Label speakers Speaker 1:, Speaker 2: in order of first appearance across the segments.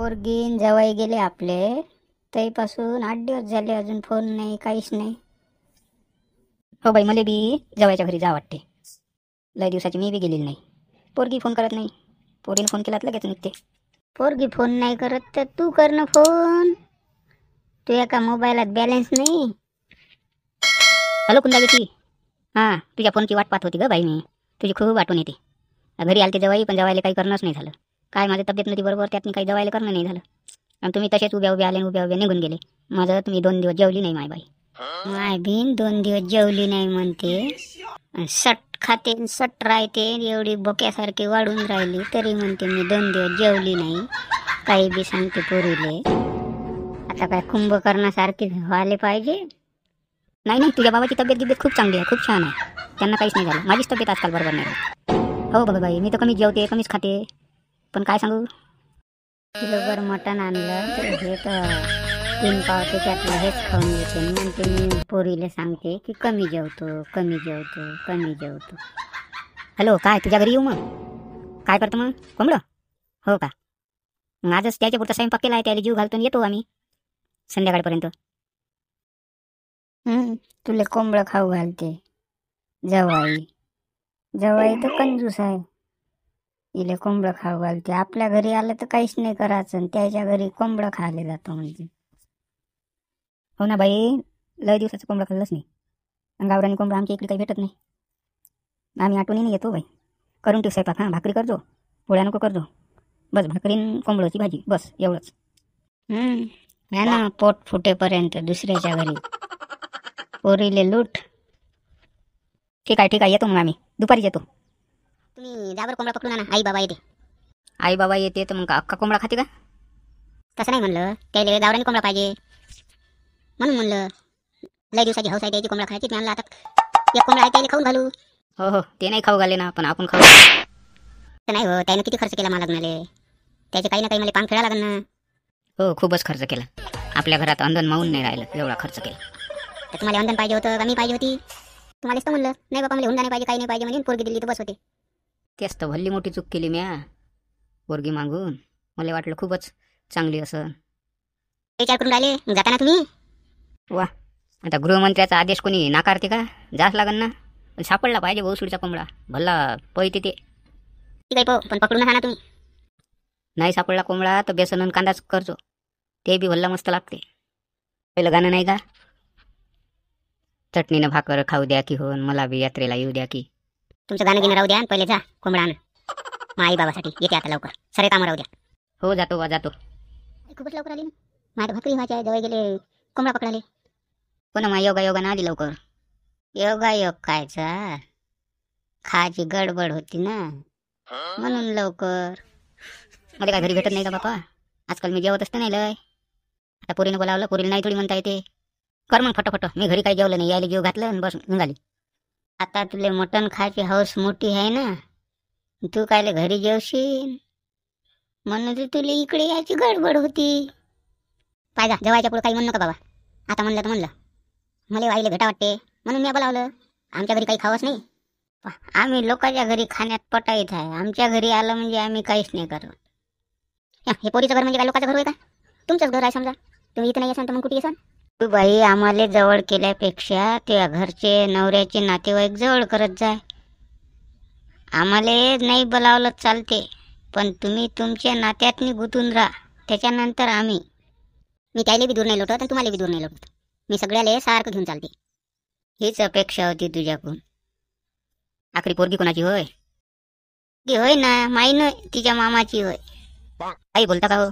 Speaker 1: पोरगीन जवाई गेले आपले तईपासून 8 दिवस झाले, अजून फोन नाही, काहीच नाही. हो बाई, मला बी जवायच्या घरी जा वाटते. लय दिवसाची मी बी गेलेली नाही. पोरगी फोन करत नाही. पोरीने फोन केला तर लगेच निघते. पोरगी फोन नाही करत तर तू कर ना फोन. तू एका मोबाईलात बॅलन्स नाही. हॅलो कुंदा बेटी. हां, तुझ्या फोनची वाट पाहत होती ग बाई मी. तुझी खूप आठवण येते. घरी आलते जवाई, पण जवायला काही करणंच नाही झालं. काय माझी तब्येत नव्हती बरोबर, त्यात मी काही जवायला करणं नाही झालं. आणि तुम्ही तसेच उभ्या उभ्या आले, उभ्या उभ्या निघून गेले. माझं तुम्ही 2 दिवस जेवली नाही माय बाई. माय बीन 2 दिवस जेवली नाही म्हणते. सट खाते सट राहते, एवढी बोक्यासारखी वाढून राहिली तरी म्हणते मी 2 दिवस जेवली नाही. काही बी सांगते पोरीले. आता काय कुंभकर्णासारखी व्हायला पाहिजे. नाही नाही, तुझ्या बाबाची तब्येत खूप चांगली आहे, खूप छान आहे. त्यांना काहीच नाही झालं. माझीच तब्येत आजकाल बरोबर नाही. हो बघा बाई, मी तर कमीच जेवते, कमीच खाते. पण काय सांगू, किलोभर मटण आणलं तर हे तर 3 पाव त्याच्यातलं हेच खाऊन घेते. म्हणते मी पोरीले सांगते की कमी जेवतो, कमी जेवतो, कमी जेवतो. हॅलो, काय तुझ्या घरी येऊ मग? काय करतो मग? कोंबडं? हो का? मग आजच त्याच्या पुरता स्वयंपाक केला आहे, त्याला जीव घालतो येतो आम्ही संध्याकाळपर्यंत. तुला कोंबडं खाऊ घालते जवाई. जवाई तर कंजूस आहे. इले कोंबडं खाऊ घालते. आपल्या घरी आलं तर काहीच नाही करायचं, त्याच्या घरी कोंबडं खायला जातो म्हणजे. हो ना बाई, लय दिवसाचं कोंबडं खाल्लंच नाही. आणि गावरानी कोंबडं आमच्या इकडे काही भेटत नाही. आम्ही आठवणीने येतो बाई. करून ठेव स्वयंपाक. हां, भाकरी करजो, पोळ्या नको करजो. बस भाकरीन कोंबडची भाजी, बस एवढंच. है ना, पोट फुटेपर्यंत दुसऱ्याच्या घरी पोरीले लूट. ठीक आहे येतो मग आम्ही दुपारीच येतो. तुम्ही जाबर कोंबडा पकडून आणा. आई बाबा येते. आई बाबा येते तर मग अख्खा कोंबडा खाते का? तसं नाही म्हणलं, त्याला गावरानी कोंबडा पाहिजे म्हणून म्हणलं. लय दिवसाची हौस आहे त्याची कोंबडा खायची. मी आणला आता एक कोंबडा आहे, त्याला खाऊन घालू. हो हो, ते नाही खाऊ घाले ना, पण आपण खाऊ. तर नाही हो, त्यानं किती खर्च केला मला लग्नाले. त्याचे काही ना काही मला पांग खेळा लागल ना. हो, खूपच खर्च केला. आपल्या घरात अंधन मावून नाही राहिलं, एवढा खर्च केला. तर तुम्हाला अंधन पाहिजे होतं का मी पाहिजे होती? तुम्हालाच तर म्हणलं नाही बाबा, मला हुंडा नाही पाहिजे, काही नाही पाहिजे म्हणजे पोरगी दिली तर बस होते. तेच तर भल्ली मोठी चूक केली म्या, पोरगी मागून. मला वाटलं खूपच चांगली असं. विचार करून राहिले जाताना तुम्ही. वा, आता गृहमंत्र्याचा आदेश कोणी नाकारते का? जास लागन ना. पण सापडला पाहिजे बहुसूडचा कोंबडा, भल्ला पळते ते. ठीक आहे पण पकडून आणा तुम्ही. नाही सापडला कोंबडा तर बेसन आणि कांदाच करजो, ते बी भल्ला मस्त लागते. पहिलं गाणं नाही का, चटणीनं भाकर खाऊ द्या की होन, मला बी यात्रेला येऊ द्या की. तुमचं गाणं घेणं राहू द्या, पहिले जा कोंबडा आणा. मग आई बाबासाठी येते आता लवकर, सरे कामं राहू द्या. हो जातो वा जातो. खूपच लवकर आली ना. माझ्या भाकरी व्हायची आहे, जवळ गेले कोंबडा पकडाले. हो ना, मग योगा ना आली लवकर. योग कायचा, खायची गडबड होती ना म्हणून लवकर. मला काय घरी भेटत नाही का बापा? आजकाल मी जेवत असते नाही लय. आता पोरीने बोलावलं, पोरीला नाही थोडी म्हणता येते. कर मग फटोफट. मी घरी काही जेवलं नाही, यायला जीव घातलं आणि बस निघाली. आता तुले मटण खायची हौस मोठी आहे ना, तू कायले घरी जेवशील म्हणून तुला इकडे यायची गडबड होती. पाहिजा जेवायच्या पुढे काही म्हणू नका बाबा. आता म्हणलं तर म्हणलं, मला आईला भेटा वाटते म्हणून मी बोलावलं. आमच्या घरी काही खावंच नाही. आम्ही लोकांच्या घरी खाण्यात पटाईत आहे. आमच्या घरी आलं म्हणजे आम्ही काहीच नाही करत. हे पोरीचं घर म्हणजे काय लोकांचं घर होय का? तुमचंच घर आहे समजा. तुम्ही इथे नाही असाल तर मग कुठे येसान? तू बाई आम्हाला जवळ केल्यापेक्षा त्या घरचे नवऱ्याचे नातेवाईक जवळ करत जाय. आम्हाला नाही बोलावलं चालते, पण तुम्ही तुमच्या नात्यातनी गुंतून राहा. त्याच्यानंतर मी त्याला बी दूर नाही लोटत आणि तुम्हाला बी दूर नाही लोटत. मी सगळ्याला सारखं घेऊन चालते. हीच अपेक्षा होती तुझ्याकडून. आखरी पोरगी कोणाची होय? ती होय ना, माई न तिच्या मामाची होय. आई बोलता का हो?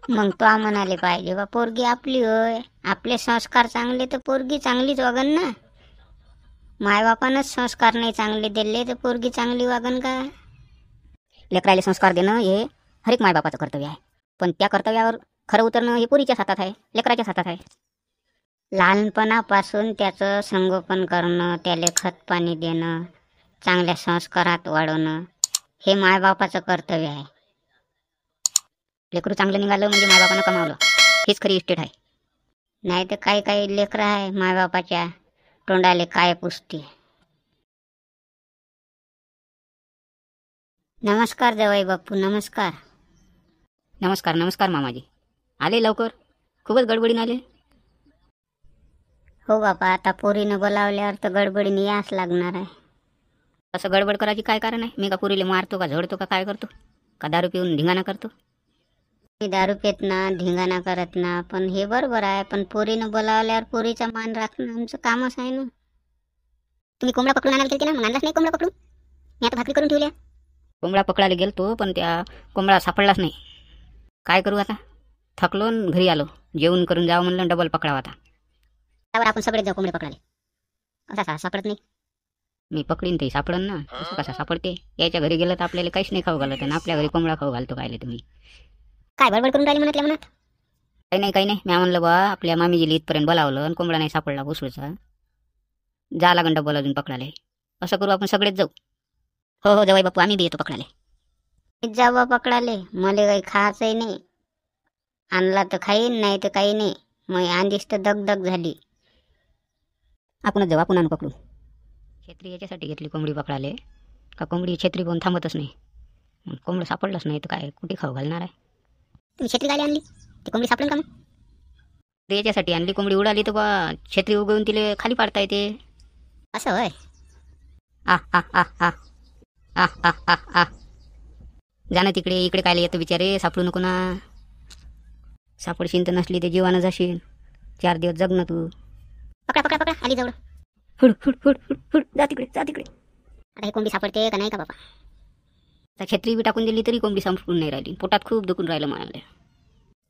Speaker 1: मग तो म्हणाले पाहिजे बा पोरगी आपली होय. आपले संस्कार चांगले तर पोरगी चांगलीच वागन ना. मायबापानंच संस्कार नाही चांगले दिले तर पोरगी चांगली वागन का? लेकराले संस्कार देणं हे हर एक मायबापाचं कर्तव्य आहे, पण त्या कर्तव्यावर खरं उतरणं हे पोरीच्याच हातात आहे, लेकराच्याच हातात आहे. लहानपणापासून त्याचं संगोपन करणं, त्याला खत पाणी देणं, चांगल्या संस्कारात वाढवणं हे मायबापाचं कर्तव्य आहे. लेकरू चांगलं निघालं म्हणजे मायबापानं कमावलं, हीच खरी इस्टेट आहे. नाही तर काही लेकरं आहे मायबापाच्या तोंडाले काय पुसते. नमस्कार जवाई बापू, नमस्कार. नमस्कार नमस्कार मामाजी. आले लवकर, खूपच गडबडीने आले. हो बापा, आता पोरीनं बोलावल्यावर तर गडबडीने याच लागणार आहे. असं गडबड करायची काय कारण आहे? मी का पोरीले मारतो का झोडतो का काय करतो? का दारू पिऊन धिंगाणा करतो? मी दारू पेत ना, धिंगाणा करत ना, पण हे बरोबर आहे. पण पोरीनं बोलावल्यावर पोरीचा मान राखणं आमचं कामच आहे ना. तुम्ही कोंबडा पकडून आणायला गेलते ना, मग आणलाच नाही कोंबडा पकडून? मी आता भाकरी करून ठेवल्या. कोंबडा पकडायला गेलतो पण त्या कोंबडा सापडलाच नाही. काय करू आता? थकलो न घरी आलो. जेवण करून जावं म्हणलं, डबल पकडावं आता. त्यावर आपण सगळे जाऊ कोंबडे पकडायला. कसा सापडत नाही? मी पकडीन ते सापडन ना. कसं कसा सापडते? याच्या घरी गेलं तर आपल्याला काहीच नाही खाऊ घालत आणि आपल्या घरी कोंबडा खाऊ घालतो काय तुम्ही? काय बडबड करून राहिली म्हणतल्या मनात? काही नाही. मी म्हणलं बा, आपल्या मामीजीला इथपर्यंत बोलावलं आणि कोंबडा नाही सापडला उसळचा. जा लागन डबल अजून पकडाले. असं करू आपण सगळेच जाऊ. हो हो जवाई बापू, आम्ही बी येतो पकडाले. जावा पकडाले, मला काही खायचंही नाही. आणला तर खाईन, नाही तर काही नाही. मग आंधीच तर दगदग झाली. आपणच जाऊ, आपण आणू पकडून. छत्री याच्यासाठी घेतली कोंबडी पकडाले का कोंबडी छत्री पाहून थांबतच नाही. मग कोंबडं सापडलंच नाही तर काय कुठे खाऊ घालणार आहे? तुम्ही छत्री गाडी आणली, ती कोंबडी सापडेल का? मग याच्यासाठी आणली कोंबडी, उडाली तर बा छत्री उगवून तिला खाली पाडता येते. असं होय? आ आ आ आ आ आ आ आ जाणं तिकडे, इकडे काय येतं बिचारे. सापडू नको ना. सापडशीन तर नसली ते जीवानं जाशील. 4 दिवस जगणं तू. पकडा पकडा पकडा, आली जवळ. Food food food food food, जा तिकडे जा तिकडे. आता हे कोंबडी सापडते का नाही का बाबा? आता छत्री बी टाकून दिली तरी कोंबडी सापडून नाही राहिली. पोटात खूप दुखून राहिलं मला.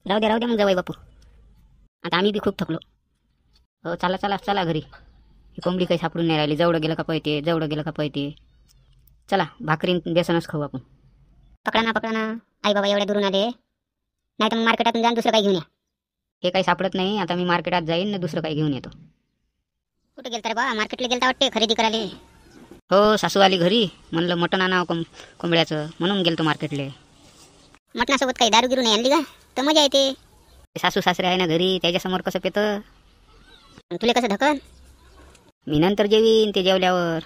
Speaker 1: राहू द्या मग जवाई बापू. आता आम्ही बी खूप थकलो. हो चला चला चला घरी. ही कोंबडी काही सापडून नाही राहिली. जवळ गेलं का पळते. चला भाकरीन बेसनच खाऊ आपण. पकडा ना. आई बाबा एवढ्या दुरून आले, नाही तर मग मार्केटातून जाऊन दुसरं काही घेऊन या. हे काही सापडत नाही. आता मी मार्केटात जाईन ना, दुसरं काही घेऊन येतो. कुठे गेलता रे बा? मार्केटला गेलता वाटते खरेदी करायला. हो, सासू आली घरी. म्हणलं मटण आणावं कोंबड्याचं, म्हणून गेलतो मार्केटले. मटणासोबत काही दारू गिरू नाही आणली का? तर मजा येते. सासू सासरे आहे ना घरी, त्याच्यासमोर कसं पेतं? तुला कसं ढकल? मी नंतर जेवीन, ते जेवल्यावर.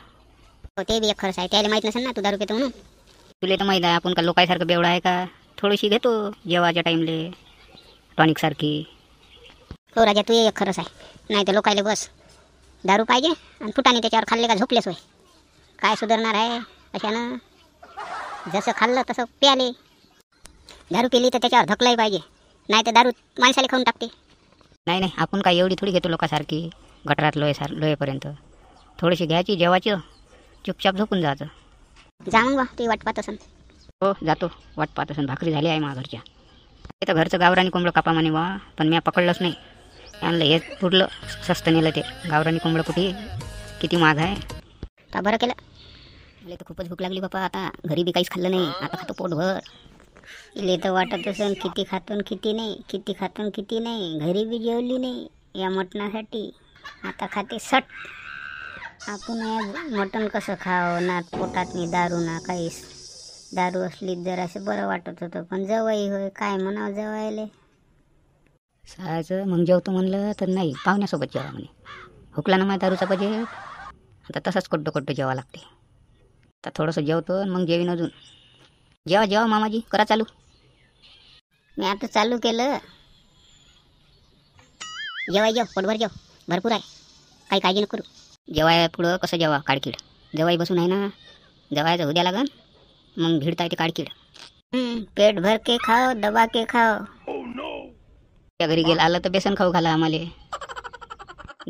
Speaker 1: हो ते बी एक खरंच आहे. त्याला माहीत नसेल ना तू दारू पेतो म्हणून. तुला तर माहीत आहे आपण का लोकांसारखं बेवडा आहे का? थोडीशी घेतो जेवाच्या टाईमले, टॉनिक सारखी. हो राजा, तू एक खरंच आहे. नाही तर लोकायले बस दारू पाहिजे आणि फुटाने त्याच्यावर खाल्ले का झोपलेच होय. काय सुधारणार आहे अशानं? जसं खाल्लं तसं प्याले. दारू पिली तर त्याच्यावर धकलंही पाहिजे, नाही तर दारू माणसाला खाऊन टाकते. नाही आपण काय एवढी थोडी घेतो लोकांसारखी गटरात लोहेपर्यंत. थोडीशी घ्यायची जेवाची, चुपचाप झोपून जायचं. जा मग बा, ती वाट पाहत असन. हो जातो, वाट पाहत असन. भाकरी झाली आहे माझ्या घरच्या. ते तर घरचं गावरानी कोंबडं कापा म्हणे बा, पण मी पकडलंच नाही. आणलं हे पुढलं स्वस्त नेलं ते गावरानी कोंबडं. कुठे किती महाग आहे. का बरं केलं. मला तर खूपच भूक लागली बापा. आता घरी बी काहीच खाल्लं नाही. आता खातो पोटभर. इले तर वाटत असेल किती खातो किती नाही, किती खातो किती नाही. घरी बी जेवली नाही या मटणासाठी. आता खाते सट. आपण मटण कसं खावं ना, पोटात नाही दारू ना काहीच. दारू असली जर असं बरं वाटत होतं, पण जवाई होय काय म्हणावं जवायले. सायचं मग जेवतो म्हणलं तर नाही, पाहुण्यासोबत जेवा म्हणे. हुकला ना माझ्या दारूचा बजेट. आता तसंच कोड्डं जेवा लागते. आता थोडंसं जेवतो मग जेवीन अजून. जेवा मामाजी, करा चालू. मी आता चालू केलं. जेव पोटभर जेव, भरपूर आहे. काही काळजी नको करू. जेवाय पुढं कसं जेवा काडकीड. जेवाई बसून आहे ना, जेवायचं उद्या लागन मग भिडता येते काडकीड. पेट भर के खाओ, दबा के खाओ. त्या घरी गेलं आलं तर बेसन खाऊ घाला आम्हाला.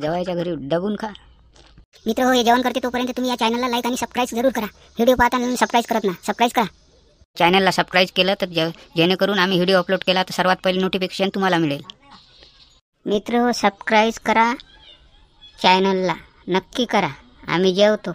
Speaker 1: जेवायच्या घरी डबून खा. मित्र हो, हे जेवण करते तोपर्यंत तुम्ही या चॅनलला लाईक आणि सबस्क्राईब जरूर करा. व्हिडिओ पाहताना सबस्क्राईब करत ना, सबस्क्राईब करा. चॅनलला सबस्क्राईब केलं तर जेणेकरून आम्ही व्हिडिओ अपलोड केला तर सर्वात पहिले नोटिफिकेशन तुम्हाला मिळेल. मित्र हो, सबस्क्राईब करा चॅनलला, नक्की करा. आम्ही जेवतो.